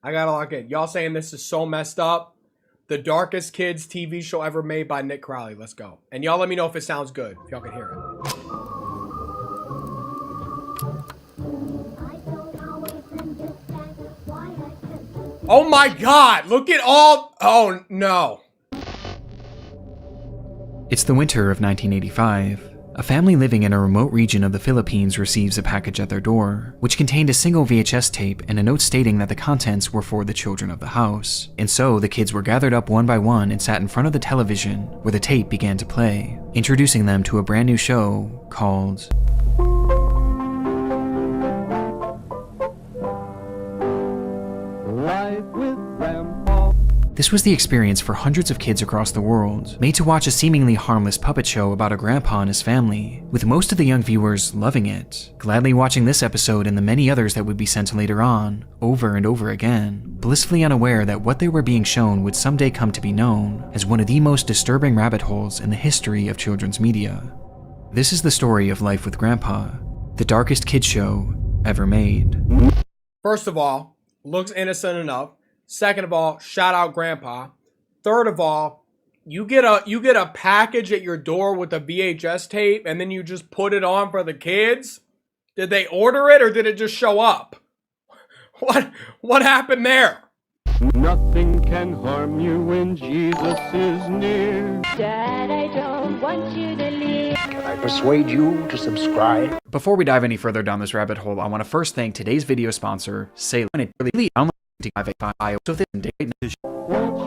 I gotta lock in. Y'all saying this is so messed up? The Darkest Kids TV show ever made by Nick Crowley. Let's go. And y'all let me know if it sounds good. If y'all can hear it. Oh my God. Look at all. Oh no. It's the winter of 1985. A family living in a remote region of the Philippines receives a package at their door, which contained a single VHS tape and a note stating that the contents were for the children of the house. And so the kids were gathered up one by one and sat in front of the television where the tape began to play, introducing them to a brand new show called Life with Grandpa. This was the experience for hundreds of kids across the world, made to watch a seemingly harmless puppet show about a grandpa and his family, with most of the young viewers loving it, gladly watching this episode and the many others that would be sent later on, over and over again, blissfully unaware that what they were being shown would someday come to be known as one of the most disturbing rabbit holes in the history of children's media. This is the story of Life with Grandpa, the darkest kids show ever made. First of all, looks innocent enough. Second of all, shout out Grandpa. Third of all, you get a package at your door with a VHS tape and then you just put it on for the kids? Did they order it or did it just show up? What happened there? Nothing can harm you when Jesus is near. Dad, I don't want you to leave. Can I persuade you to subscribe? Before we dive any further down this rabbit hole, I want to first thank today's video sponsor, Salem. Won't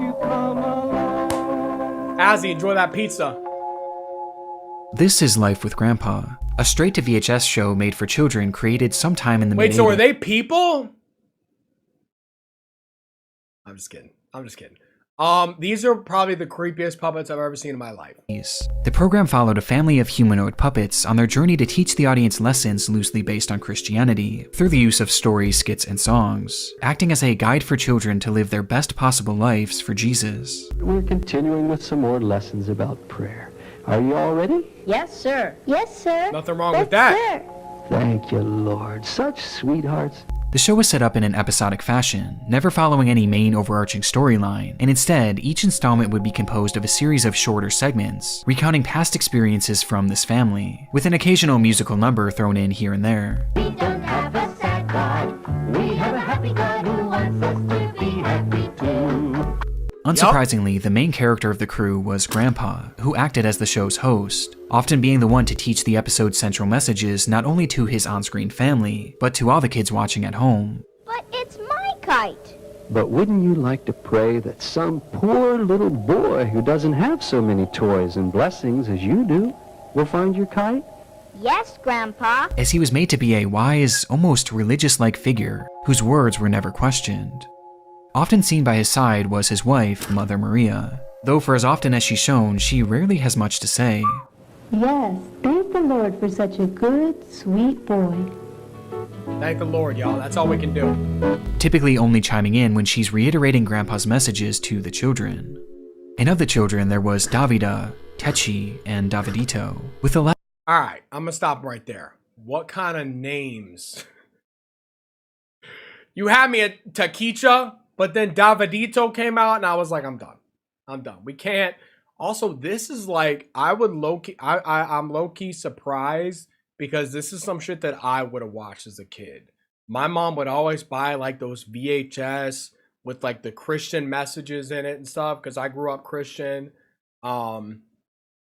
you come along? Azzy, enjoy that pizza. This is Life with Grandpa, a straight-to-VHS show made for children created sometime in the mid-80s. Wait, so are they people? I'm just kidding. These are probably the creepiest puppets I've ever seen in my life. The program followed a family of humanoid puppets on their journey to teach the audience lessons loosely based on Christianity through the use of stories, skits, and songs, acting as a guide for children to live their best possible lives for Jesus. We're continuing with some more lessons about prayer. Are you all ready? Yes, sir. Yes, sir. Nothing wrong with that. Sir. Thank you, Lord. Such sweethearts. The show was set up in an episodic fashion, never following any main overarching storyline, and instead, each installment would be composed of a series of shorter segments, recounting past experiences from this family, with an occasional musical number thrown in here and there. We don't have a sad God. We have a happy God who wants us to be happy too. Unsurprisingly, the main character of the crew was Grandpa, who acted as the show's host, often being the one to teach the episode's central messages not only to his on-screen family, but to all the kids watching at home. But it's my kite. But wouldn't you like to pray that some poor little boy who doesn't have so many toys and blessings as you do will find your kite? Yes, Grandpa. As he was made to be a wise, almost religious-like figure, whose words were never questioned. Often seen by his side was his wife, Mother Maria, though for as often as she's shown, she rarely has much to say. Yes, thank the Lord for such a good, sweet boy. Thank the Lord, y'all. That's all we can do. Typically only chiming in when she's reiterating Grandpa's messages to the children. And of the children, there was Davida, Techi, and Davidito, with the last. Alright, I'm gonna stop right there. What kind of names? You had me at Takicha, but then Davidito came out and I was like, I'm done. We can't. Also, this is like, I'm low-key surprised because this is some shit that I would have watched as a kid. My mom would always buy like those VHS with like the Christian messages in it and stuff because I grew up Christian. I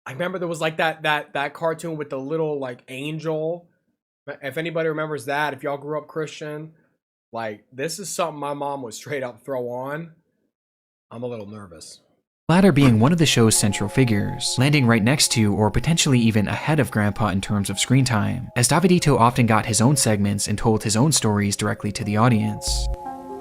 remember there was like that cartoon with the little like angel. If anybody remembers that, if y'all grew up Christian, like this is something my mom would straight up throw on. I'm a little nervous. Latter being one of the show's central figures, landing right next to or potentially even ahead of Grandpa in terms of screen time, as Davidito often got his own segments and told his own stories directly to the audience.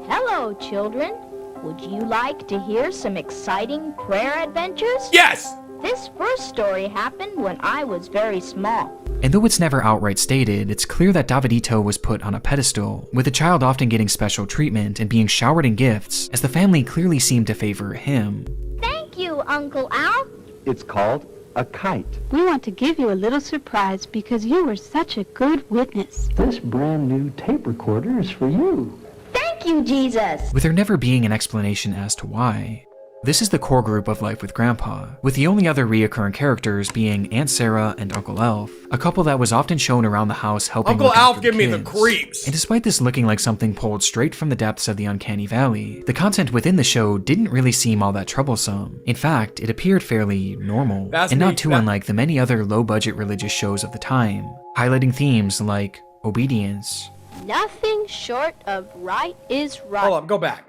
Hello, children. Would you like to hear some exciting prayer adventures? Yes! This first story happened when I was very small. And though it's never outright stated, it's clear that Davidito was put on a pedestal, with the child often getting special treatment and being showered in gifts, as the family clearly seemed to favor him. Thank you, Uncle Al. It's called a kite. We want to give you a little surprise because you were such a good witness. This brand new tape recorder is for you. Thank you, Jesus. with there never being an explanation as to why. This is the core group of Life with Grandpa, with the only other reoccurring characters being Aunt Sarah and Uncle Alf, a couple that was often shown around the house helping Uncle look Alf after give me the kids. creeps. And despite this looking like something pulled straight from the depths of the uncanny valley, the content within the show didn't really seem all that troublesome. In fact, it appeared fairly normal, and not too unlike the many other low-budget religious shows of the time, highlighting themes like obedience. Nothing short of right is right. Hold up, go back.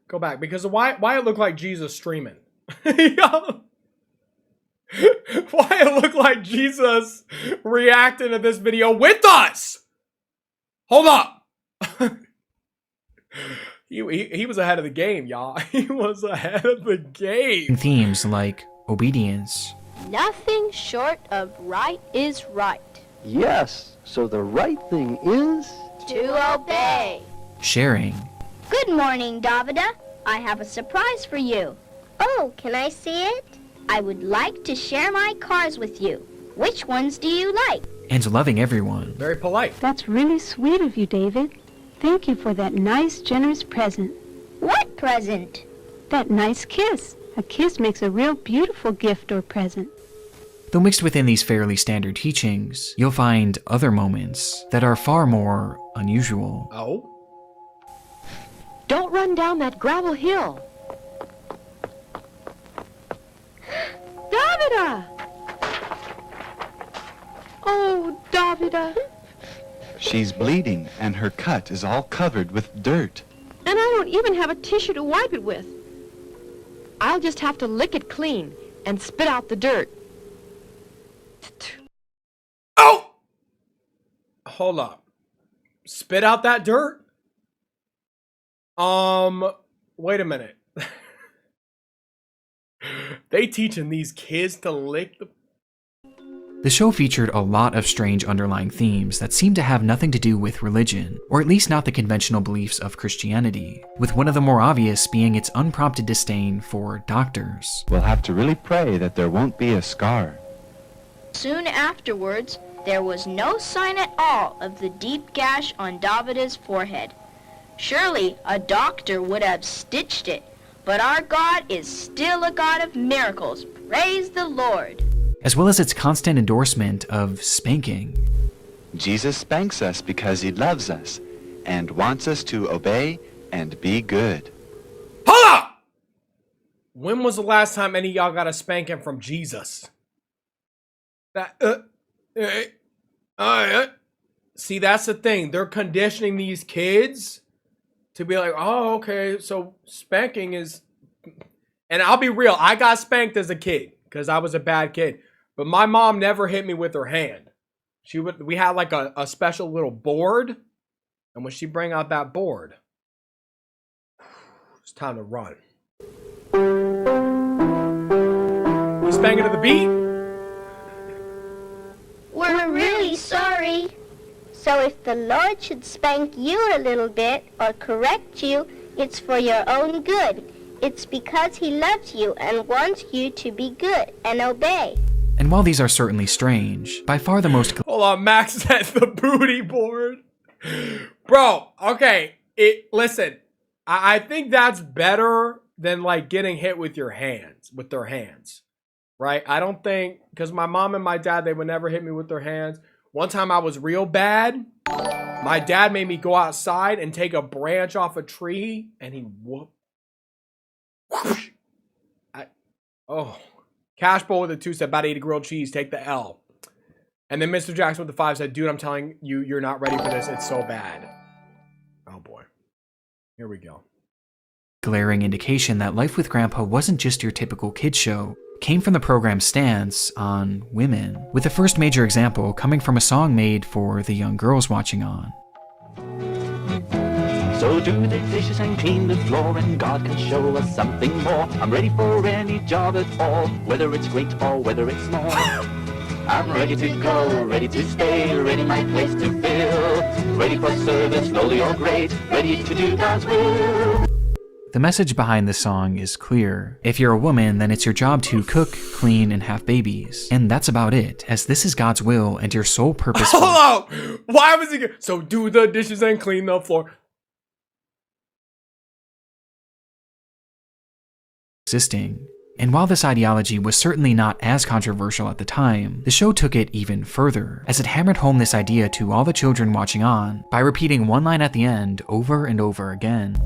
Go back, because why it look like Jesus streaming? Why it look like Jesus reacting to this video with us? Hold up. he was ahead of the game, y'all. He was ahead of the game. Themes like obedience. Nothing short of right is right. Yes, so the right thing is... To obey. Sharing. Good morning, Davida. I have a surprise for you. Oh, can I see it? I would like to share my cars with you. Which ones do you like? And loving everyone. Very polite. That's really sweet of you, David. Thank you for that nice, generous present. What present? That nice kiss. A kiss makes a real beautiful gift or present. Though mixed within these fairly standard teachings, you'll find other moments that are far more unusual. Oh? Don't run down that gravel hill. Davida! Oh, Davida. She's bleeding, and her cut is all covered with dirt. And I don't even have a tissue to wipe it with. I'll just have to lick it clean and spit out the dirt. Oh! Hold up. Spit out that dirt? Wait a minute. They teaching these kids to lick the... The show featured a lot of strange underlying themes that seemed to have nothing to do with religion, or at least not the conventional beliefs of Christianity, with one of the more obvious being its unprompted disdain for doctors. We'll have to really pray that there won't be a scar. Soon afterwards, there was no sign at all of the deep gash on Davida's forehead. Surely a doctor would have stitched it, but our God is still a God of miracles. Praise the Lord. As well as its constant endorsement of spanking. Jesus spanks us because he loves us and wants us to obey and be good. Hold up! When was the last time any of y'all got a spanking from Jesus? See, that's the thing. They're conditioning these kids to be like, oh, okay, so spanking is... And I'll be real, I got spanked as a kid because I was a bad kid. But my mom never hit me with her hand. We had like a special little board. And when she bring out that board, it's time to run. You spanking to the beat? We're really sorry. So if the Lord should spank you a little bit or correct you, it's for your own good. It's because he loves you and wants you to be good and obey. And while these are certainly strange, by far the most... Hold on, Max said the booty board. Bro, okay, listen, I think that's better than like getting hit with their hands, right? I don't think, because my mom and my dad, they would never hit me with their hands. One time I was real bad. My dad made me go outside and take a branch off a tree, and he whooped. Cash Bowl with a 2 said, about to eat a grilled cheese, take the L. And then Mr. Jackson with the 5 said, dude, I'm telling you, you're not ready for this. It's so bad. Oh boy. Here we go. glaring indication that Life with Grandpa wasn't just your typical kids show came from the program's stance on women, with the first major example coming from a song made for the young girls watching on. So do the dishes and clean the floor, and God can show us something more. I'm ready for any job at all, whether it's great or whether it's small. I'm ready to go, ready to stay, ready my place to fill. Ready for service, lowly or great, ready to do God's will. The message behind this song is clear. If you're a woman, then it's your job to cook, clean, and have babies. And that's about it, as this is God's will and your sole purpose. Hold on! Why was he? So do the dishes and clean the floor. existing. And while this ideology was certainly not as controversial at the time, the show took it even further, as it hammered home this idea to all the children watching on by repeating one line at the end over and over again.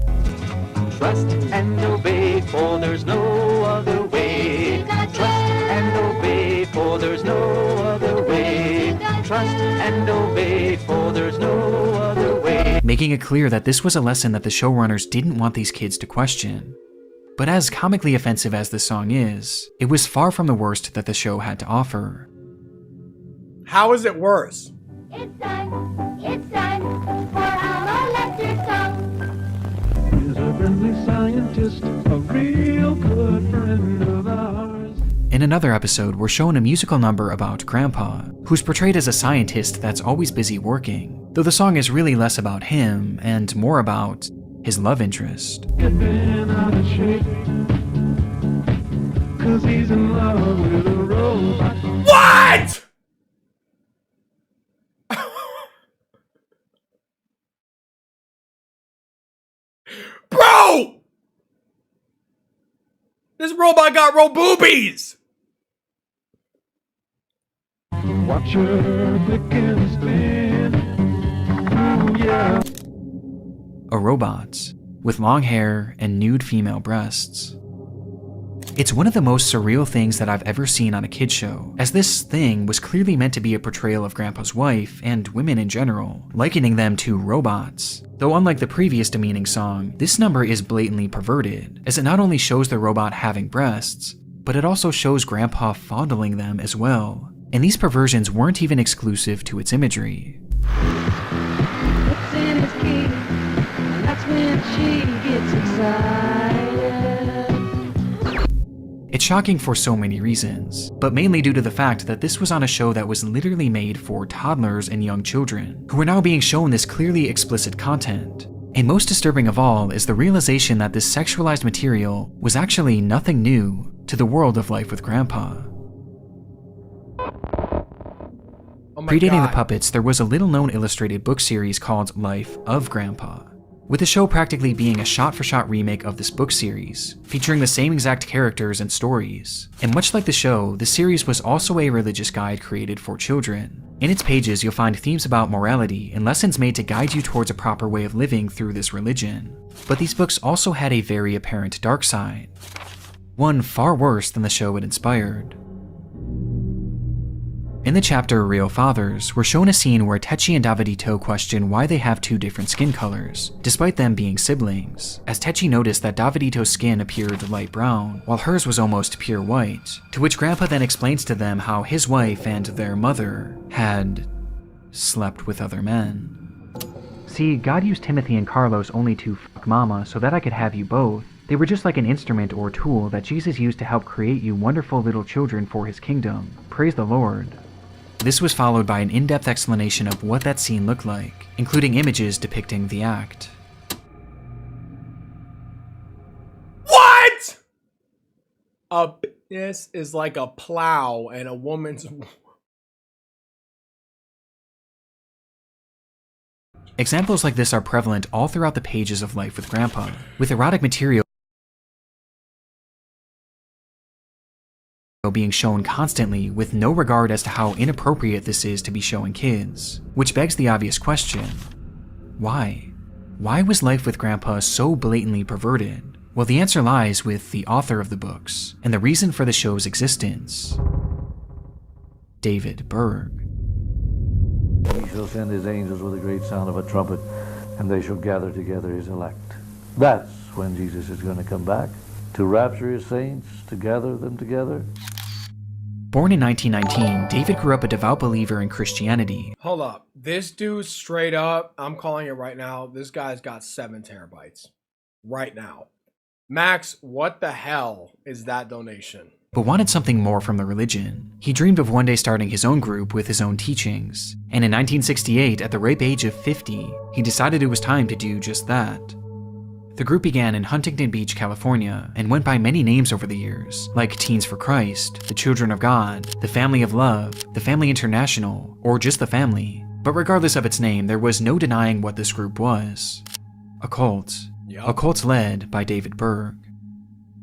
Trust and obey, for there's no other way. Trust and obey, for there's no other way. Trust and obey, for there's no other way. Making it clear that this was a lesson that the showrunners didn't want these kids to question. But as comically offensive as this song is, it was far from the worst that the show had to offer. How is it worse? It's time for our lecture song. He's a friendly scientist, a real good friend of ours. In another episode, we're shown a musical number about Grandpa, who's portrayed as a scientist that's always busy working, though the song is really less about him and more about his love interest. Getting out of shape, 'cause he's in love with a robot. What? Bro! This robot got boobies! Watch her flick and spin. Ooh, yeah. A robot with long hair and nude female breasts. It's one of the most surreal things that I've ever seen on a kid's show, as this thing was clearly meant to be a portrayal of Grandpa's wife and women in general, likening them to robots. Though unlike the previous demeaning song, this number is blatantly perverted, as it not only shows the robot having breasts, but it also shows Grandpa fondling them as well. And these perversions weren't even exclusive to its imagery. What's in his key? And that's when she gets excited. It's shocking for so many reasons, but mainly due to the fact that this was on a show that was literally made for toddlers and young children, who are now being shown this clearly explicit content. And most disturbing of all is the realization that this sexualized material was actually nothing new to the world of Life with Grandpa. Predating the puppets, there was a little-known illustrated book series called Life of Grandpa, with the show practically being a shot-for-shot remake of this book series, featuring the same exact characters and stories. And much like the show, the series was also a religious guide created for children. In its pages, you'll find themes about morality and lessons made to guide you towards a proper way of living through this religion. But these books also had a very apparent dark side, one far worse than the show it inspired. In the chapter Real Fathers, we're shown a scene where Techi and Davidito question why they have two different skin colors, despite them being siblings, as Techi noticed that Davidito's skin appeared light brown, while hers was almost pure white, to which Grandpa then explains to them how his wife and their mother had slept with other men. See, God used Timothy and Carlos only to fuck mama so that I could have you both. They were just like an instrument or tool that Jesus used to help create you wonderful little children for his kingdom. Praise the Lord. This was followed by an in-depth explanation of what that scene looked like, including images depicting the act. What? A penis is like a plow and a woman's... Examples like this are prevalent all throughout the pages of Life with Grandpa, with erotic material being shown constantly with no regard as to how inappropriate this is to be showing kids. Which begs the obvious question, why? Why was Life with Grandpa so blatantly perverted? Well, the answer lies with the author of the books, and the reason for the show's existence, David Berg. He shall send his angels with a great sound of a trumpet, and they shall gather together his elect. That's when Jesus is going to come back, to rapture his saints, to gather them together. Born in 1919, David grew up a devout believer in Christianity. Hold up. This dude straight up, I'm calling it right now, this guy's got 7 terabytes. Right now. Max, what the hell is that donation? But wanted something more from the religion. He dreamed of one day starting his own group with his own teachings. And in 1968, at the ripe age of 50, he decided it was time to do just that. The group began in Huntington Beach, California, and went by many names over the years, like Teens for Christ, the Children of God, the Family of Love, the Family International, or just the Family. But regardless of its name, there was no denying what this group was. A cult. A cult led by David Berg.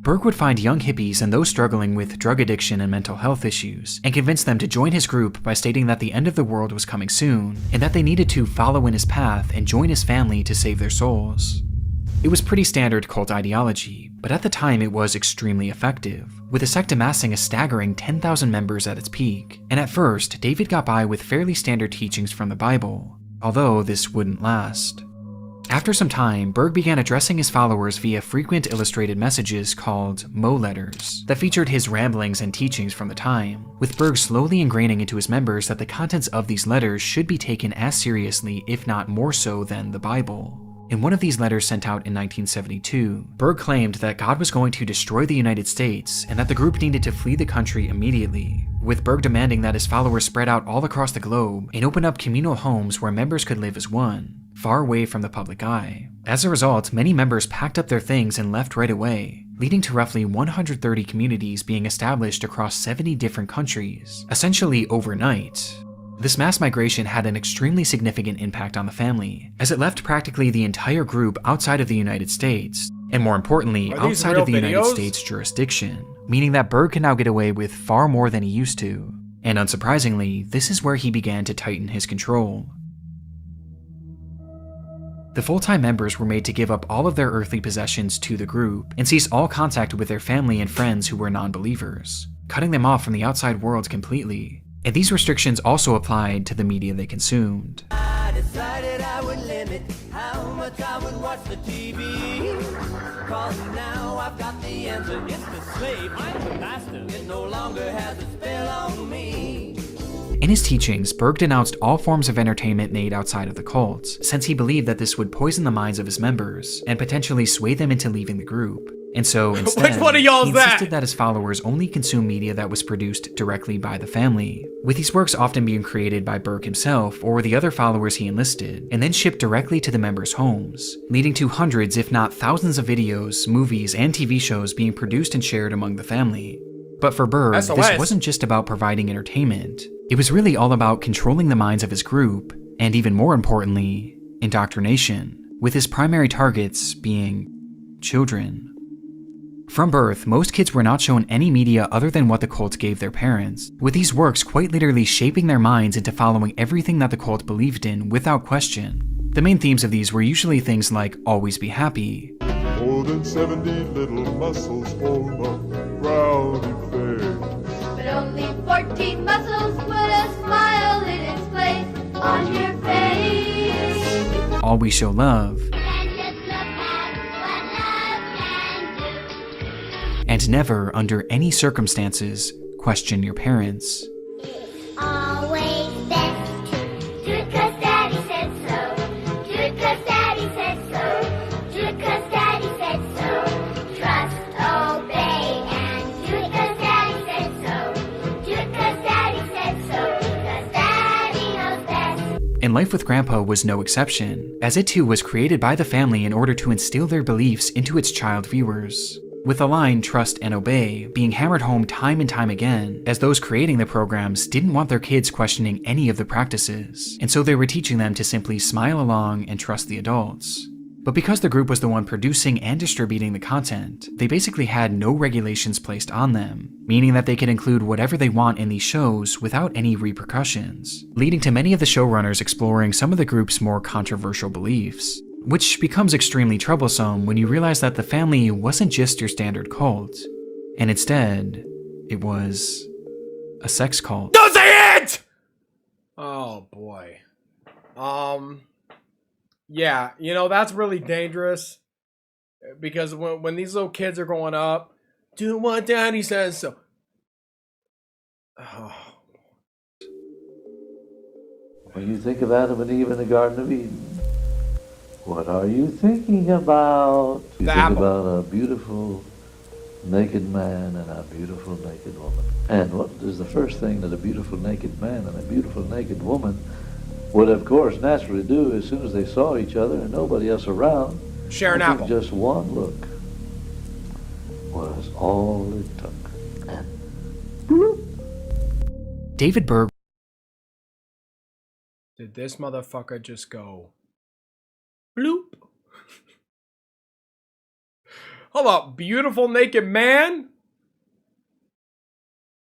Berg would find young hippies and those struggling with drug addiction and mental health issues, and convince them to join his group by stating that the end of the world was coming soon, and that they needed to follow in his path and join his family to save their souls. It was pretty standard cult ideology, but at the time it was extremely effective, with the sect amassing a staggering 10,000 members at its peak, and at first, David got by with fairly standard teachings from the Bible, although this wouldn't last. After some time, Berg began addressing his followers via frequent illustrated messages called Mo letters that featured his ramblings and teachings from the time, with Berg slowly ingraining into his members that the contents of these letters should be taken as seriously, if not more so, than the Bible. In one of these letters sent out in 1972, Berg claimed that God was going to destroy the United States and that the group needed to flee the country immediately, with Berg demanding that his followers spread out all across the globe and open up communal homes where members could live as one, far away from the public eye. As a result, many members packed up their things and left right away, leading to roughly 130 communities being established across 70 different countries, essentially overnight. This mass migration had an extremely significant impact on the family, as it left practically the entire group outside of the United States, and more importantly, outside of the United States jurisdiction, meaning that Berg can now get away with far more than he used to. And unsurprisingly, this is where he began to tighten his control. The full-time members were made to give up all of their earthly possessions to the group and cease all contact with their family and friends who were non-believers, cutting them off from the outside world completely. And these restrictions also applied to the media they consumed. I decided I would limit how much I would watch the TV. Cause now I've got the answer. It's the slave. I'm the master. It no longer has a spell on me. In his teachings, Berg denounced all forms of entertainment made outside of the cult, since he believed that this would poison the minds of his members and potentially sway them into leaving the group. And so instead, Which one of y'all's he insisted that his followers only consume media that was produced directly by the family, with these works often being created by Berg himself or the other followers he enlisted, and then shipped directly to the members' homes, leading to hundreds if not thousands of videos, movies, and TV shows being produced and shared among the family. But for Berg, SOS. this wasn't just about providing entertainment. It was really all about controlling the minds of his group, and even more importantly, indoctrination, with his primary targets being children. From birth, most kids were not shown any media other than what the cult gave their parents, with these works quite literally shaping their minds into following everything that the cult believed in without question. The main themes of these were usually things like always be happy, more than 70 little muscles form a proud face, but only 14 muscles put a smile in its place on your face. always show love, and never, under any circumstances, question your parents. It's always best to do it 'cause Daddy said so. Do it 'cause Daddy said so. Do it 'cause Daddy said so. Trust, obey, and do it 'cause Daddy said so. Do it 'cause Daddy said so. Because Daddy knows best. And Life with Grandpa was no exception, as it too was created by the family in order to instill their beliefs into its child viewers, with the line trust and obey being hammered home time and time again, as those creating the programs didn't want their kids questioning any of the practices, and so they were teaching them to simply smile along and trust the adults. But because the group was the one producing and distributing the content, they basically had no regulations placed on them, meaning that they could include whatever they want in these shows without any repercussions, leading to many of the showrunners exploring some of the group's more controversial beliefs, which becomes extremely troublesome when you realize that the family wasn't just your standard cult, and instead, it was a sex cult. Don't say it! Oh boy. Yeah, you know, that's really dangerous, because when these little kids are growing up, do what Daddy says so. Oh. When you think of Adam and Eve in the Garden of Eden, what are you thinking about? You think about a beautiful naked man and a beautiful naked woman. And what is the first thing that a beautiful naked man and a beautiful naked woman would, of course, naturally do as soon as they saw each other and nobody else around? Share an apple. Just one look was all it took. And bloop. David Berg. Did this motherfucker just go bloop? Hold up, beautiful naked man?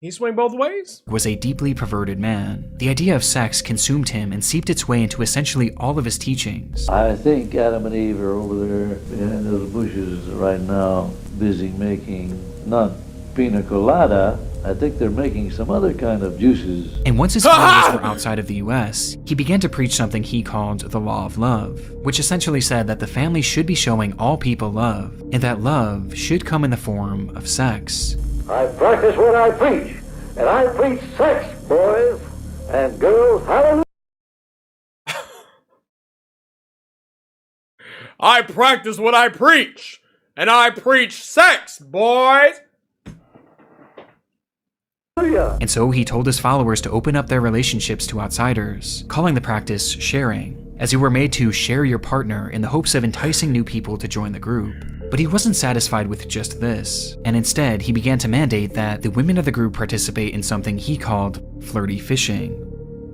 He swing both ways? Was a deeply perverted man. The idea of sex consumed him and seeped its way into essentially all of his teachings. I think Adam and Eve are over there behind those bushes right now, busy making, not pina colada, I think they're making some other kind of juices. And once his followers were outside of the US, he began to preach something he called the law of love, which essentially said that the family should be showing all people love, and that love should come in the form of sex. I practice what I preach, and I preach sex, boys and girls. Hallelujah. I practice what I preach, and I preach sex, boys. And so he told his followers to open up their relationships to outsiders, calling the practice sharing, as you were made to share your partner in the hopes of enticing new people to join the group. But he wasn't satisfied with just this, and instead he began to mandate that the women of the group participate in something he called flirty fishing.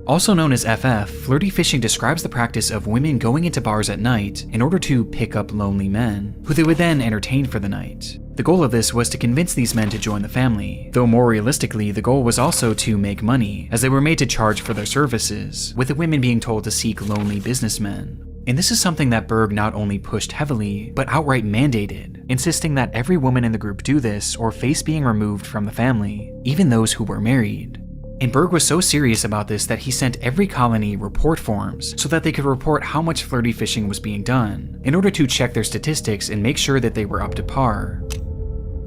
Also known as FF, flirty fishing describes the practice of women going into bars at night in order to pick up lonely men, who they would then entertain for the night. The goal of this was to convince these men to join the family, though more realistically, the goal was also to make money, as they were made to charge for their services, with the women being told to seek lonely businessmen. And this is something that Berg not only pushed heavily, but outright mandated, insisting that every woman in the group do this or face being removed from the family, even those who were married. And Berg was so serious about this that he sent every colony report forms so that they could report how much flirty fishing was being done, in order to check their statistics and make sure that they were up to par.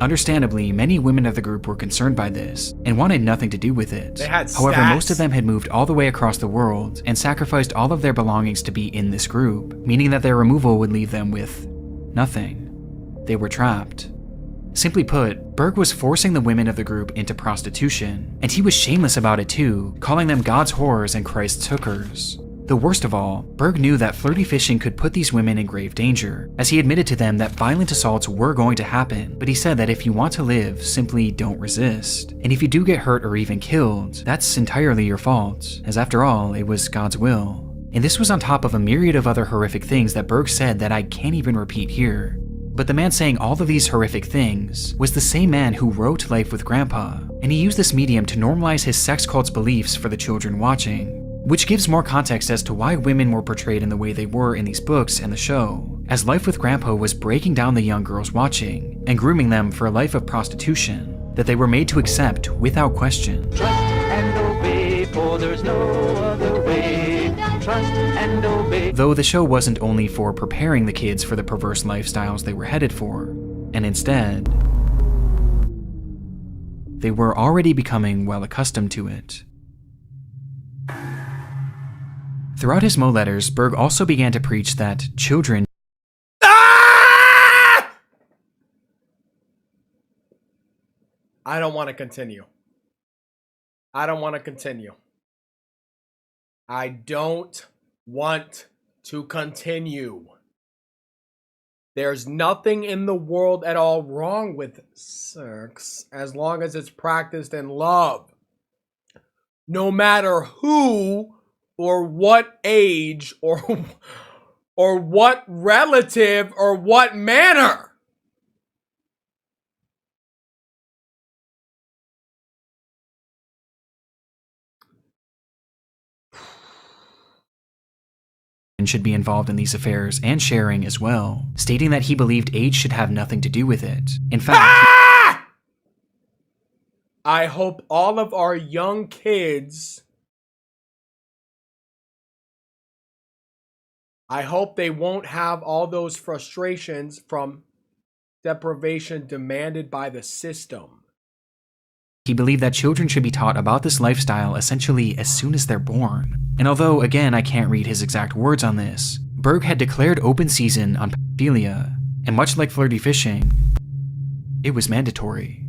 Understandably, many women of the group were concerned by this and wanted nothing to do with it. They had However, stats. most of them had moved all the way across the world and sacrificed all of their belongings to be in this group, meaning that their removal would leave them with nothing. They were trapped. Simply put, Berg was forcing the women of the group into prostitution, and he was shameless about it too, calling them God's whores and Christ's hookers. The worst of all, Berg knew that flirty fishing could put these women in grave danger, as he admitted to them that violent assaults were going to happen, but he said that if you want to live, simply don't resist. And if you do get hurt or even killed, that's entirely your fault, as after all, it was God's will. And this was on top of a myriad of other horrific things that Berg said that I can't even repeat here. But the man saying all of these horrific things was the same man who wrote Life with Grandpa, and he used this medium to normalize his sex cult's beliefs for the children watching, which gives more context as to why women were portrayed in the way they were in these books and the show, as Life with Grandpa was breaking down the young girls watching and grooming them for a life of prostitution that they were made to accept without question. Trust and obey, for there's no other way. Trust and obey. Though the show wasn't only for preparing the kids for the perverse lifestyles they were headed for, and instead, they were already becoming well accustomed to it. Throughout his Mo letters, Berg also began to preach that children I don't want to continue. I don't want to continue. I don't want to continue. There's nothing in the world at all wrong with sex as long as it's practiced in love. No matter who or what age or what relative or what manner. should be involved in these affairs and sharing as well, stating that he believed age should have nothing to do with it. In fact, I hope all of our young kids, I hope they won't have all those frustrations from deprivation demanded by the system. He believed that children should be taught about this lifestyle essentially as soon as they're born. And although, again, I can't read his exact words on this, Berg had declared open season on pedophilia, and much like flirty fishing, it was mandatory.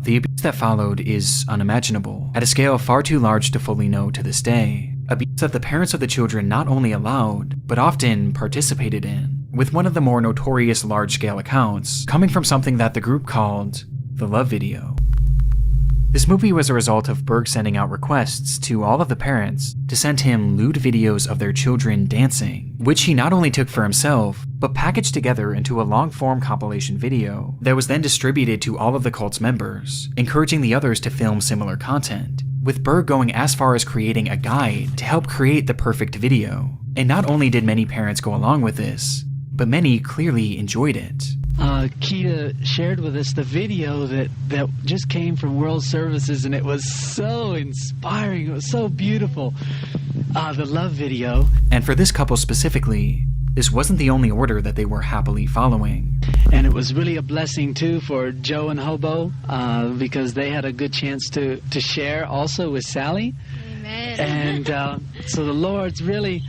The abuse that followed is unimaginable, at a scale far too large to fully know to this day. Abuse that the parents of the children not only allowed, but often participated in, with one of the more notorious large-scale accounts coming from something that the group called the Love Video. This movie was a result of Berg sending out requests to all of the parents to send him lewd videos of their children dancing, which he not only took for himself, but packaged together into a long-form compilation video that was then distributed to all of the cult's members, encouraging the others to film similar content, with Berg going as far as creating a guide to help create the perfect video. And not only did many parents go along with this, but many clearly enjoyed it. Keita shared with us the video that just came from World Services, and it was so inspiring. It was so beautiful. The love video. And for this couple specifically, this wasn't the only order that they were happily following. And it was really a blessing, too, for Joe and Hobo, because they had a good chance to share also with Sally. Amen. And so the Lord's really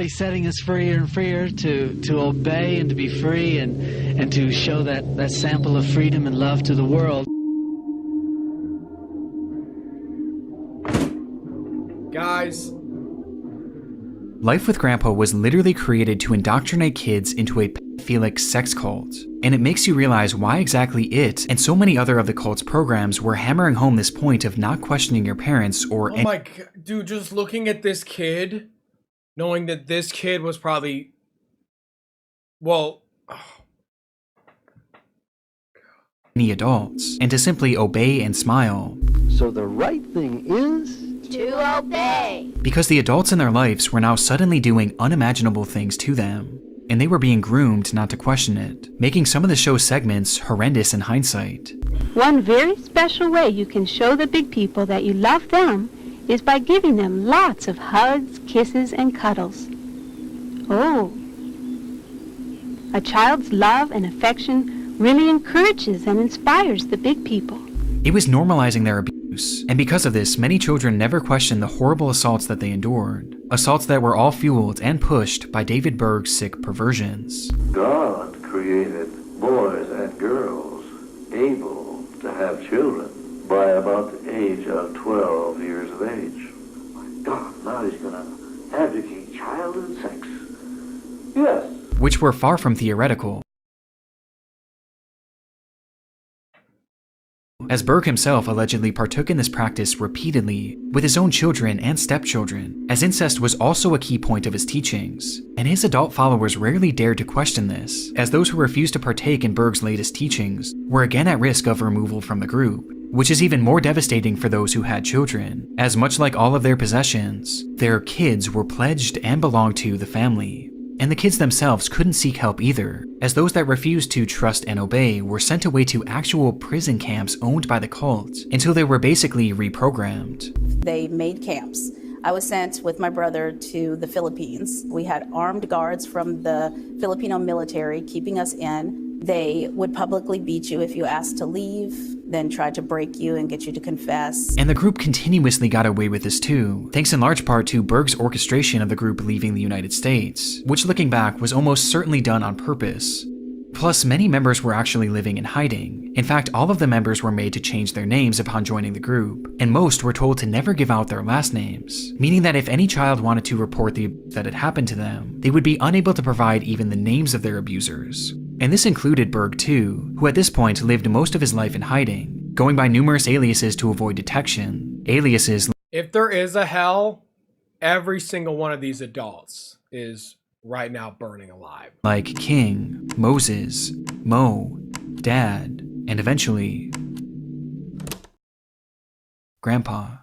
setting us freer and freer to obey and to be free and to show that sample of freedom and love to the world. Guys. Life with Grandpa was literally created to indoctrinate kids into a pedophilic sex cult, and it makes you realize why exactly it and so many other of the cult's programs were hammering home this point of not questioning your parents or— Oh my god, dude, just looking at this kid, knowing that this kid was probably, well, any adults, and to simply obey and smile. So the right thing is to obey. Because the adults in their lives were now suddenly doing unimaginable things to them, and they were being groomed not to question it, making some of the show's segments horrendous in hindsight. One very special way you can show the big people that you love them is by giving them lots of hugs, kisses, and cuddles. Oh, a child's love and affection really encourages and inspires the big people. It was normalizing their abuse, and because of this, many children never questioned the horrible assaults that they endured, assaults that were all fueled and pushed by David Berg's sick perversions. God created boys and girls able to have children by about the age of 12 years of age. My God, now he's going to advocate child and sex. Yes. Which were far from theoretical, as Berg himself allegedly partook in this practice repeatedly with his own children and stepchildren, as incest was also a key point of his teachings, and his adult followers rarely dared to question this, as those who refused to partake in Berg's latest teachings were again at risk of removal from the group, which is even more devastating for those who had children, as much like all of their possessions, their kids were pledged and belonged to the family. And the kids themselves couldn't seek help either, as those that refused to trust and obey were sent away to actual prison camps owned by the cult until they were basically reprogrammed. They made camps. I was sent with my brother to the Philippines. We had armed guards from the Filipino military keeping us in. They would publicly beat you if you asked to leave, then try to break you and get you to confess. And the group continuously got away with this too, thanks in large part to Berg's orchestration of the group leaving the United States, which looking back was almost certainly done on purpose. Plus, many members were actually living in hiding. In fact, all of the members were made to change their names upon joining the group, and most were told to never give out their last names, meaning that if any child wanted to report that had happened to them, they would be unable to provide even the names of their abusers. And this included Berg too, who at this point lived most of his life in hiding, going by numerous aliases to avoid detection. Aliases. If there is a hell, every single one of these adults is right now burning alive. Like King, Moses, Mo, Dad, and eventually Grandpa.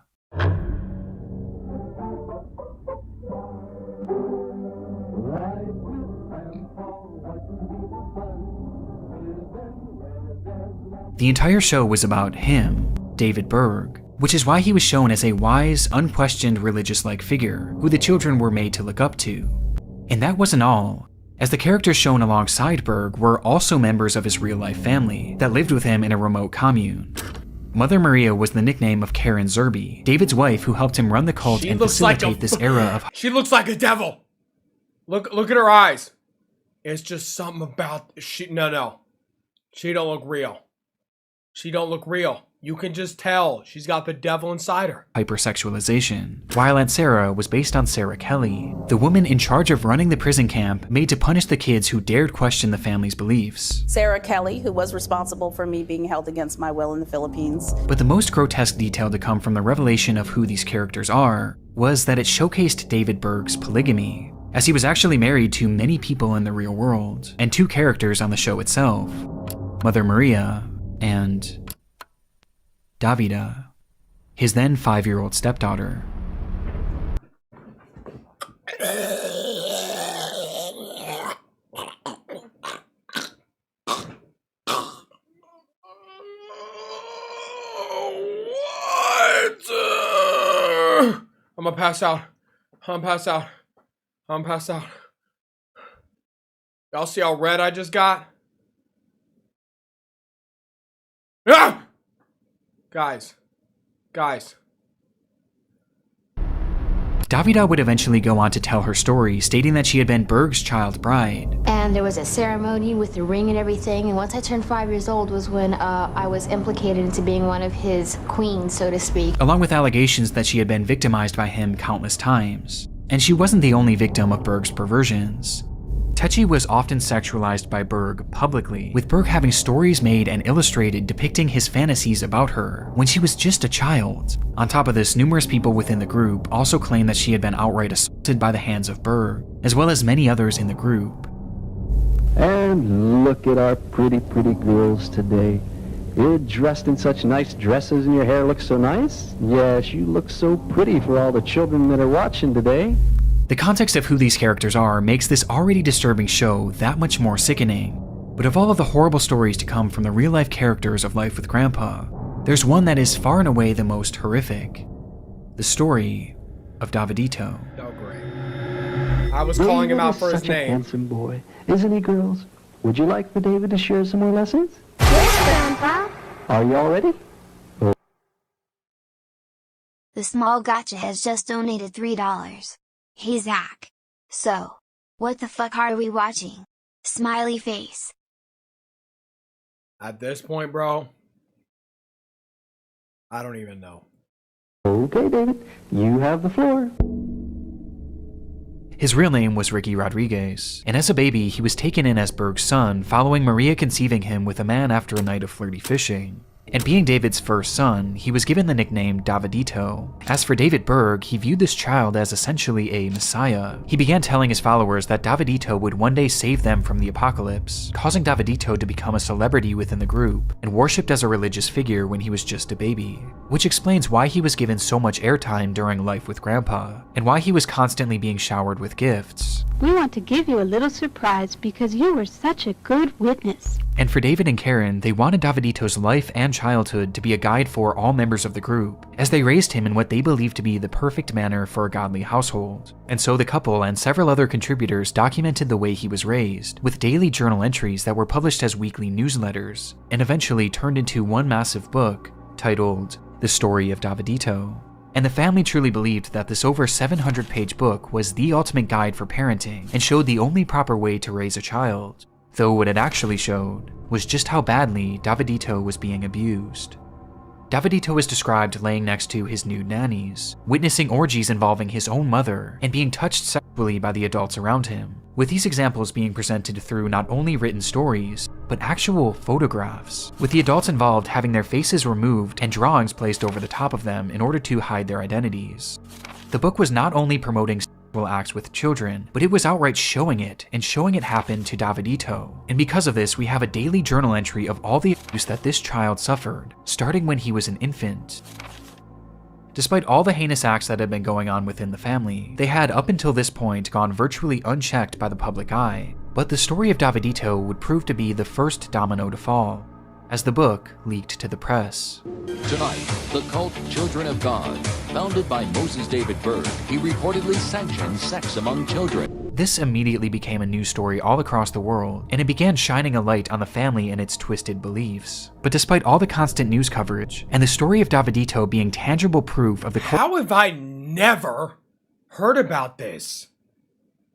The entire show was about him, David Berg, which is why he was shown as a wise, unquestioned religious-like figure who the children were made to look up to. And that wasn't all, as the characters shown alongside Berg were also members of his real-life family that lived with him in a remote commune. Mother Maria was the nickname of Karen Zerby, David's wife who helped him run the cult and facilitate this era of— She looks like a devil! Look at her eyes. It's just something about... No. She don't look real. She don't look real. You can just tell she's got the devil inside her. Hypersexualization, while Aunt Sarah was based on Sarah Kelly, the woman in charge of running the prison camp made to punish the kids who dared question the family's beliefs. Sarah Kelly, who was responsible for me being held against my will in the Philippines. But the most grotesque detail to come from the revelation of who these characters are was that it showcased David Berg's polygamy, as he was actually married to many people in the real world, and 2 characters on the show itself, Mother Maria and Davida, his then 5-year-old stepdaughter. I'm gonna pass out. I'm pass out. I'm pass out. Y'all see how red I just got? Ah! Guys. Davida would eventually go on to tell her story, stating that she had been Berg's child bride. And there was a ceremony with the ring and everything, and once I turned 5 years old was when I was implicated into being one of his queens, so to speak. Along with allegations that she had been victimized by him countless times. And she wasn't the only victim of Berg's perversions. Techi was often sexualized by Berg publicly, with Berg having stories made and illustrated depicting his fantasies about her when she was just a child. On top of this, numerous people within the group also claimed that she had been outright assaulted by the hands of Berg, as well as many others in the group. And look at our pretty girls today. You're dressed in such nice dresses and your hair looks so nice. Yes, you look so pretty for all the children that are watching today. The context of who these characters are makes this already disturbing show that much more sickening. But of all of the horrible stories to come from the real-life characters of Life with Grandpa, there's one that is far and away the most horrific. The story of Davidito. Oh, great. I was calling him out for his Such a name. handsome boy, isn't he, girls? Would you like for David to share some more lessons? Yes, Grandpa. Are you all ready? The small gotcha has just donated $3. Hey Zach. So, what the fuck are we watching? Smiley face. At this point, bro, I don't even know. Okay, David, you have the floor. His real name was Ricky Rodriguez, and as a baby, he was taken in as Berg's son following Maria conceiving him with a man after a night of flirty fishing. And being David's first son, he was given the nickname Davidito. As for David Berg, he viewed this child as essentially a messiah. He began telling his followers that Davidito would one day save them from the apocalypse, causing Davidito to become a celebrity within the group, and worshipped as a religious figure when he was just a baby. Which explains why he was given so much airtime during Life with Grandpa, and why he was constantly being showered with gifts. We want to give you a little surprise because you were such a good witness. And for David and Karen, they wanted Davidito's life and childhood to be a guide for all members of the group, as they raised him in what they believed to be the perfect manner for a godly household. And so the couple and several other contributors documented the way he was raised, with daily journal entries that were published as weekly newsletters, and eventually turned into one massive book titled The Story of Davidito. And the family truly believed that this over 700-page book was the ultimate guide for parenting and showed the only proper way to raise a child. Though what it actually showed was just how badly Davidito was being abused. Davidito is described laying next to his nude nannies, witnessing orgies involving his own mother, and being touched sexually by the adults around him, with these examples being presented through not only written stories, but actual photographs, with the adults involved having their faces removed and drawings placed over the top of them in order to hide their identities. The book was not only promoting sexual acts with children, but it was outright showing it, and showing it happen to Davidito. And because of this, we have a daily journal entry of all the abuse that this child suffered, starting when he was an infant. Despite all the heinous acts that had been going on within the family, they had up until this point gone virtually unchecked by the public eye. But the story of Davidito would prove to be the first domino to fall, as the book leaked to the press. Tonight, the cult Children of God, founded by Moses David Berg, he reportedly sanctioned sex among children. This immediately became a news story all across the world, and it began shining a light on the family and its twisted beliefs. But despite all the constant news coverage, and the story of Davidito being tangible proof of the How have I never heard about this?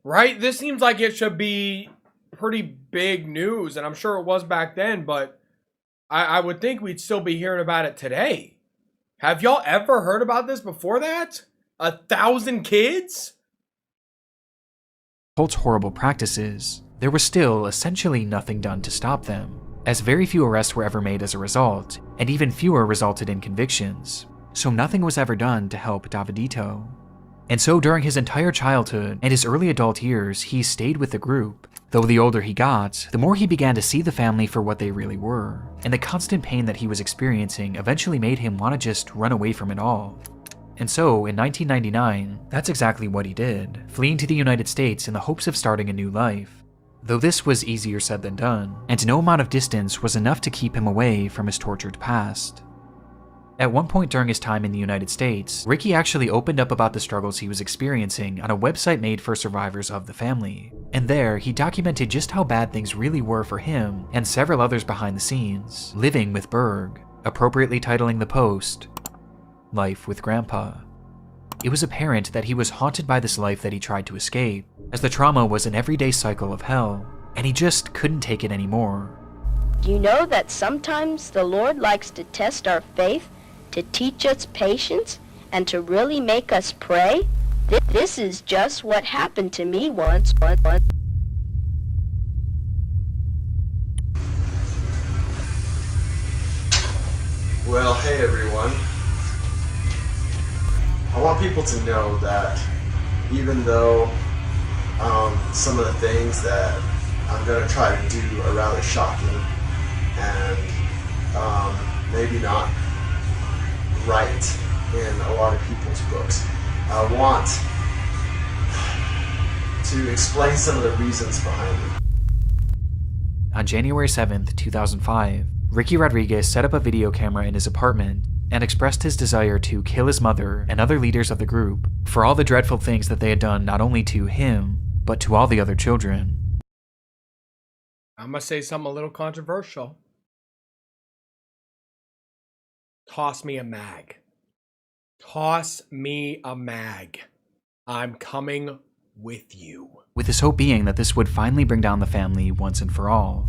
Right? This seems like it should be pretty big news, and I'm sure it was back then, but I would think we'd still be hearing about it today. Have y'all ever heard about this before that? 1,000 kids? Cult's horrible practices, there was still essentially nothing done to stop them, as very few arrests were ever made as a result, and even fewer resulted in convictions, so nothing was ever done to help Davidito. And so during his entire childhood and his early adult years, he stayed with the group, though the older he got, the more he began to see the family for what they really were, and the constant pain that he was experiencing eventually made him want to just run away from it all. And so, in 1999, that's exactly what he did, fleeing to the United States in the hopes of starting a new life. Though this was easier said than done, and no amount of distance was enough to keep him away from his tortured past. At one point during his time in the United States, Ricky actually opened up about the struggles he was experiencing on a website made for survivors of the family, and there he documented just how bad things really were for him and several others behind the scenes, living with Berg, appropriately titling the post, Life with Grandpa. It was apparent that he was haunted by this life that he tried to escape, as the trauma was an everyday cycle of hell, and he just couldn't take it anymore. Do you know that sometimes the Lord likes to test our faith, to teach us patience, and to really make us pray? This is just what happened to me once. Well, hey everyone. I want people to know that even though some of the things that I'm going to try to do are rather shocking and maybe not right in a lot of people's books, I want to explain some of the reasons behind it. On January 7th, 2005, Ricky Rodriguez set up a video camera in his apartment and expressed his desire to kill his mother and other leaders of the group for all the dreadful things that they had done not only to him, but to all the other children. I'm gonna say something a little controversial. Toss me a mag. Toss me a mag. I'm coming with you. With his hope being that this would finally bring down the family once and for all.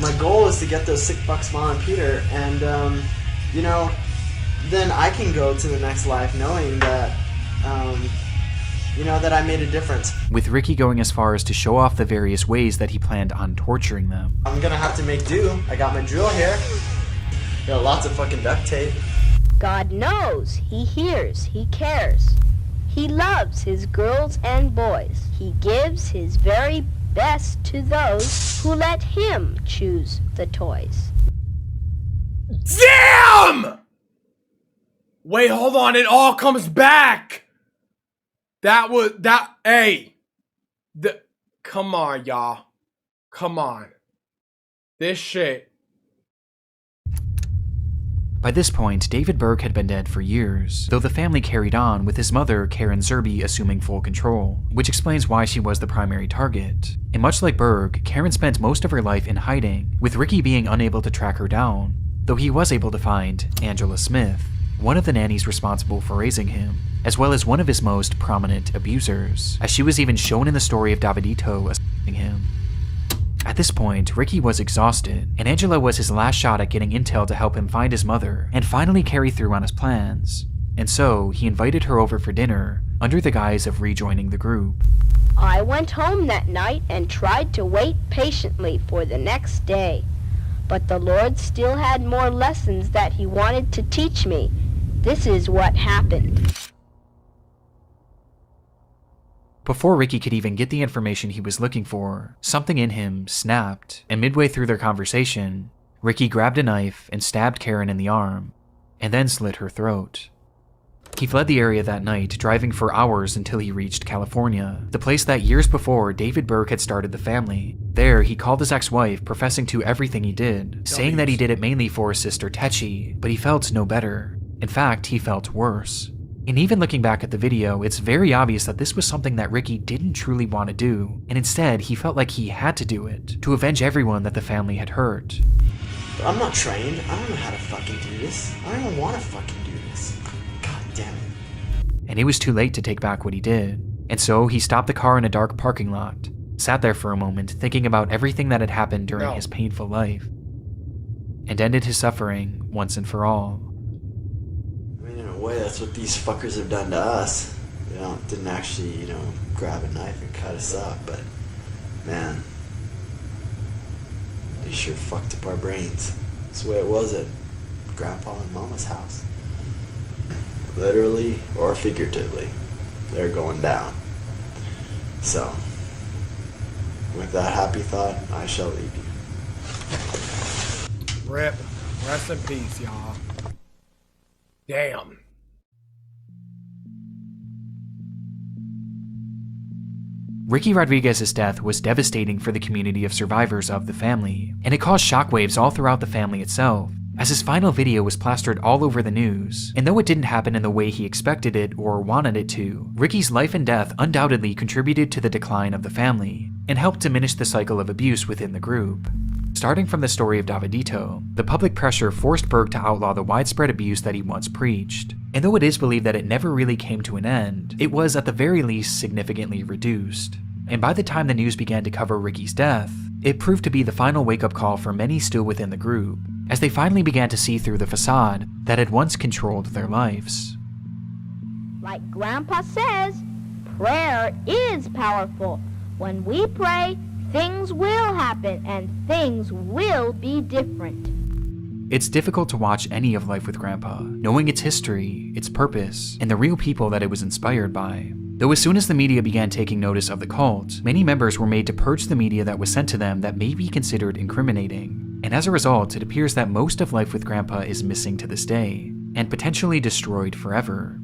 My goal is to get those $6 Mom and Peter, and you know, then I can go to the next life knowing that, you know, that I made a difference. With Ricky going as far as to show off the various ways that he planned on torturing them. I'm gonna have to make do. I got my drill here. Got lots of fucking duct tape. God knows, He hears, He cares. He loves His girls and boys. He gives His very best to those who let Him choose the toys. Damn! Wait, hold on. It all comes back. Hey. Come on, y'all. Come on. This shit. By this point, David Berg had been dead for years, though the family carried on with his mother, Karen Zerby, assuming full control, which explains why she was the primary target. And much like Berg, Karen spent most of her life in hiding, with Ricky being unable to track her down, though he was able to find Angela Smith, one of the nannies responsible for raising him, as well as one of his most prominent abusers, as she was even shown in the story of Davidito assaulting him. At this point, Ricky was exhausted, and Angela was his last shot at getting intel to help him find his mother and finally carry through on his plans. And so, he invited her over for dinner, under the guise of rejoining the group. I went home that night and tried to wait patiently for the next day. But the Lord still had more lessons that He wanted to teach me. This is what happened. Before Ricky could even get the information he was looking for, something in him snapped, and midway through their conversation, Ricky grabbed a knife and stabbed Karen in the arm, and then slit her throat. He fled the area that night, driving for hours until he reached California, the place that years before David Berg had started the family. There, he called his ex-wife, professing to everything he did, saying that he did it mainly for his sister Techi, but he felt no better. In fact, he felt worse. And even looking back at the video, it's very obvious that this was something that Ricky didn't truly want to do, and instead he felt like he had to do it, to avenge everyone that the family had hurt. But I'm not trained. I don't know how to fucking do this. I don't even want to fucking do this. God damn it. And it was too late to take back what he did, and so he stopped the car in a dark parking lot, sat there for a moment thinking about everything that had happened during his painful life. and ended his suffering once and for all. I mean, in a way, that's what these fuckers have done to us. They didn't actually, grab a knife and cut us up, but man, they sure fucked up our brains. That's the way it was at Grandpa and Mama's house. Literally or figuratively, they're going down. So, with that happy thought, I shall leave you. Rip. Rest in peace, y'all. Damn. Ricky Rodriguez's death was devastating for the community of survivors of the family, and it caused shockwaves all throughout the family itself, as his final video was plastered all over the news. And though it didn't happen in the way he expected it or wanted it to, Ricky's life and death undoubtedly contributed to the decline of the family, and helped diminish the cycle of abuse within the group. Starting from the story of Davidito, the public pressure forced Berg to outlaw the widespread abuse that he once preached. And though it is believed that it never really came to an end, it was at the very least significantly reduced. And by the time the news began to cover Ricky's death, it proved to be the final wake-up call for many still within the group, as they finally began to see through the facade that had once controlled their lives. Like Grandpa says, prayer is powerful. When we pray, things will happen and things will be different. It's difficult to watch any of Life with Grandpa, knowing its history, its purpose, and the real people that it was inspired by. Though as soon as the media began taking notice of the cult, many members were made to purge the media that was sent to them that may be considered incriminating. And as a result, it appears that most of Life with Grandpa is missing to this day, and potentially destroyed forever.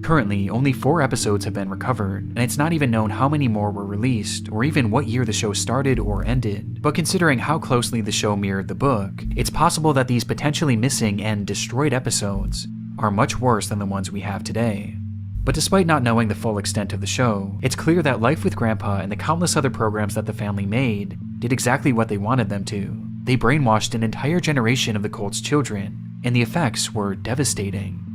Currently, only 4 episodes have been recovered, and it's not even known how many more were released, or even what year the show started or ended. But considering how closely the show mirrored the book, it's possible that these potentially missing and destroyed episodes are much worse than the ones we have today. But despite not knowing the full extent of the show, it's clear that Life with Grandpa and the countless other programs that the family made did exactly what they wanted them to. They brainwashed an entire generation of the cult's children, and the effects were devastating.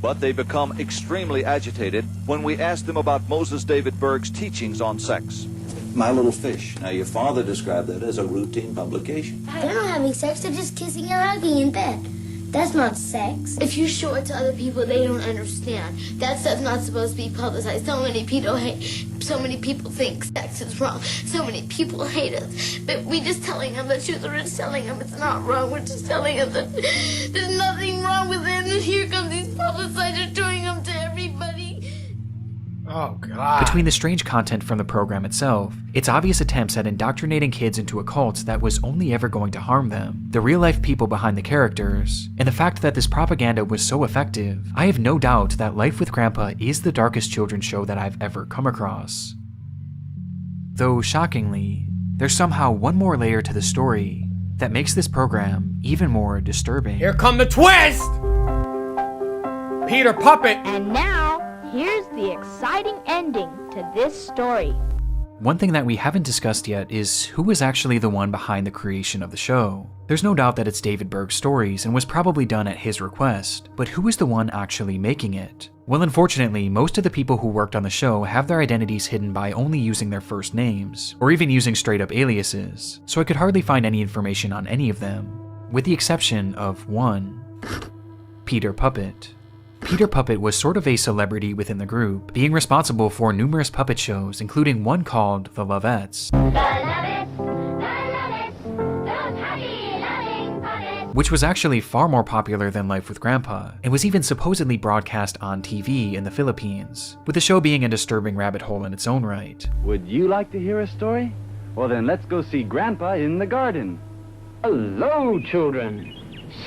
But they become extremely agitated when we ask them about Moses David Berg's teachings on sex. My Little Fish. Now, your father described that as a routine publication. They're not having sex, they're just kissing and hugging in bed. That's not sex. If you show it to other people, they don't understand. That stuff's not supposed to be publicized. So many people think sex is wrong. So many people hate us. But we just telling them the truth. We're just telling them it's not wrong. We're just telling them that there's nothing wrong with it. And here come these publicizers showing them to everybody. Oh, God. Between the strange content from the program itself, its obvious attempts at indoctrinating kids into a cult that was only ever going to harm them, the real-life people behind the characters, and the fact that this propaganda was so effective, I have no doubt that Life with Grandpa is the darkest children's show that I've ever come across. Though, shockingly, there's somehow one more layer to the story that makes this program even more disturbing. Here come the twist! Peter Puppet! And now, here's the exciting ending to this story. One thing that we haven't discussed yet is who was actually the one behind the creation of the show. There's no doubt that it's David Berg's stories and was probably done at his request, but who is the one actually making it? Well, unfortunately, most of the people who worked on the show have their identities hidden by only using their first names, or even using straight up aliases, so I could hardly find any information on any of them, with the exception of one: Peter Puppet. Peter Puppet was sort of a celebrity within the group, being responsible for numerous puppet shows, including one called The Lovettes, which was actually far more popular than Life with Grandpa, and was even supposedly broadcast on TV in the Philippines, with the show being a disturbing rabbit hole in its own right. Would you like to hear a story? Well then, let's go see Grandpa in the garden. Hello, children.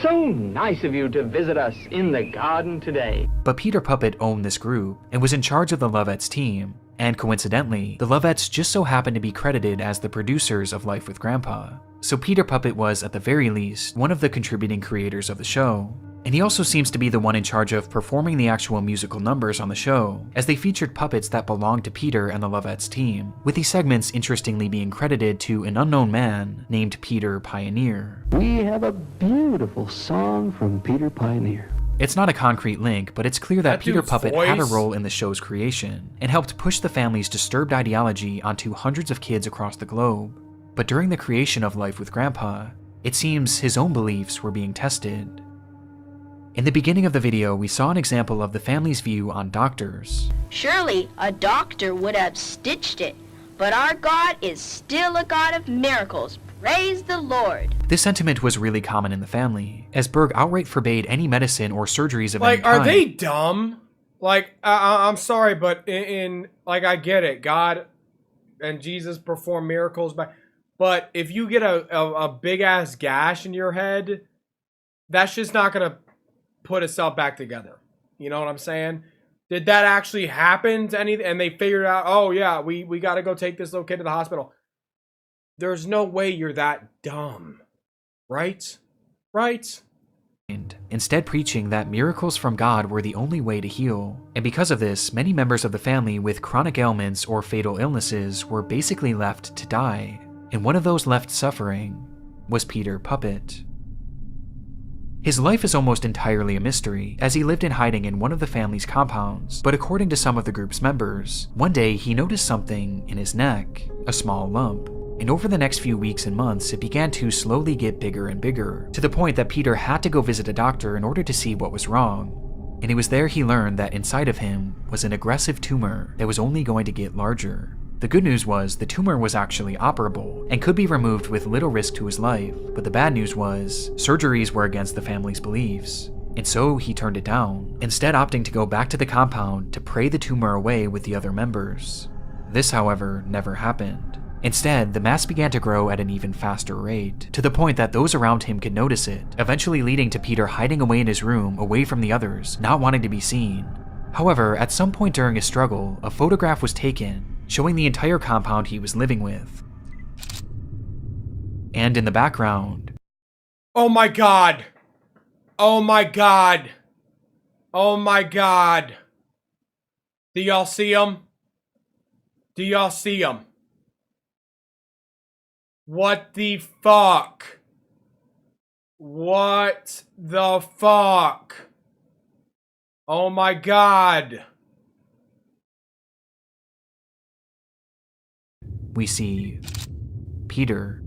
So nice of you to visit us in the garden today. But Peter Puppet owned this group, and was in charge of the Lovettes team, and coincidentally, the Lovettes just so happened to be credited as the producers of Life with Grandpa. So Peter Puppet was, at the very least, one of the contributing creators of the show. And he also seems to be the one in charge of performing the actual musical numbers on the show, as they featured puppets that belonged to Peter and the Lovettes team, with these segments interestingly being credited to an unknown man named Peter Pioneer. We have a beautiful song from Peter Pioneer. It's not a concrete link, but it's clear that Peter dude's Puppet voice. had a role in the show's creation, and helped push the family's disturbed ideology onto hundreds of kids across the globe. But during the creation of Life with Grandpa, It seems his own beliefs were being tested. In the beginning of the video, we saw an example of the family's view on doctors. Surely a doctor would have stitched it, but our God is still a God of miracles. Praise the Lord. This sentiment was really common in the family, as Berg outright forbade any medicine or surgeries of any Like, kind. are they dumb? Like, I'm sorry, but in like, I get it. God and Jesus perform miracles, but if you get a big ass gash in your head, that's just not gonna put itself back together. You know what I'm saying? Did that actually happen to anything? And they figured out, oh yeah, we got to go take this little kid to the hospital. There's no way you're that dumb, right? Right? Instead preaching that miracles from God were the only way to heal. And because of this, many members of the family with chronic ailments or fatal illnesses were basically left to die. And one of those left suffering was Peter Puppet. His life is almost entirely a mystery, as he lived in hiding in one of the family's compounds, but according to some of the group's members, one day he noticed something in his neck, a small lump. And over the next few weeks and months, it began to slowly get bigger and bigger, to the point that Peter had to go visit a doctor in order to see what was wrong. And it was there he learned that inside of him was an aggressive tumor that was only going to get larger. The good news was the tumor was actually operable and could be removed with little risk to his life, but the bad news was surgeries were against the family's beliefs. And so he turned it down, instead opting to go back to the compound to pray the tumor away with the other members. This, however, never happened. Instead, the mass began to grow at an even faster rate, to the point that those around him could notice it, eventually leading to Peter hiding away in his room away from the others, not wanting to be seen. However, at some point during his struggle, a photograph was taken, showing the entire compound he was living with. And in the background... Oh my God! Oh my God! Oh my God! Do y'all see him? Do y'all see him? What the fuck? What the fuck? Oh my God. We see Peter,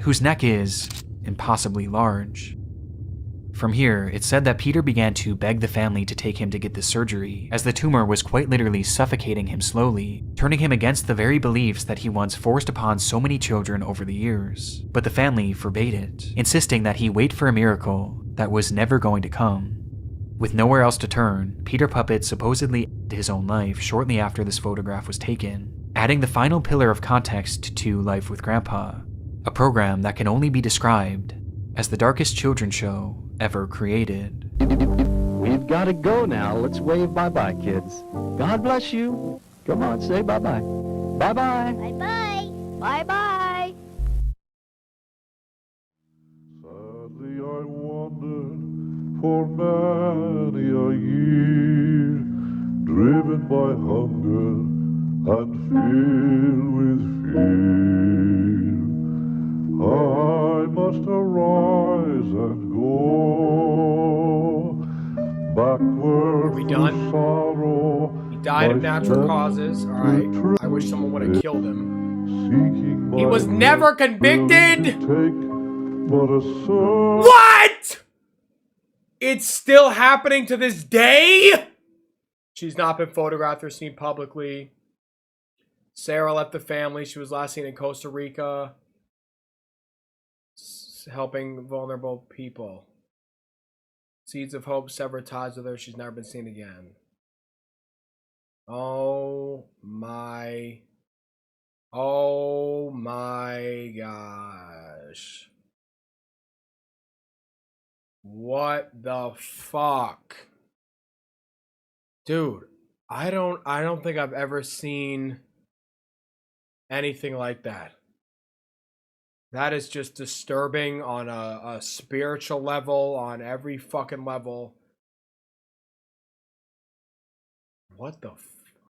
whose neck is impossibly large. From here, it's said that Peter began to beg the family to take him to get the surgery, as the tumor was quite literally suffocating him slowly, turning him against the very beliefs that he once forced upon so many children over the years. But the family forbade it, insisting that he wait for a miracle that was never going to come. With nowhere else to turn, Peter Puppet supposedly ended his own life shortly after this photograph was taken, adding the final pillar of context to Life with Grandpa, a program that can only be described as the darkest children's show ever created. We've got to go now. Let's wave bye-bye, kids. God bless you. Come on, say bye-bye. Bye-bye. Bye-bye. Bye-bye. Sadly I wandered for many a year, driven by hunger and filled with fear. I must arise and go backward. Are we done? Sorrow, He died of natural causes. Alright. I wish someone would have killed him. He was never convicted! What?! It's still happening to this day?! She's not been photographed or seen publicly. Sarah left the family. She was last seen in Costa Rica, helping vulnerable people. Seeds of Hope severed ties with her. She's never been seen again. Oh my gosh. What the fuck? Dude, I don't think I've ever seen anything like that. That is just disturbing on a spiritual level, on every fucking level. What the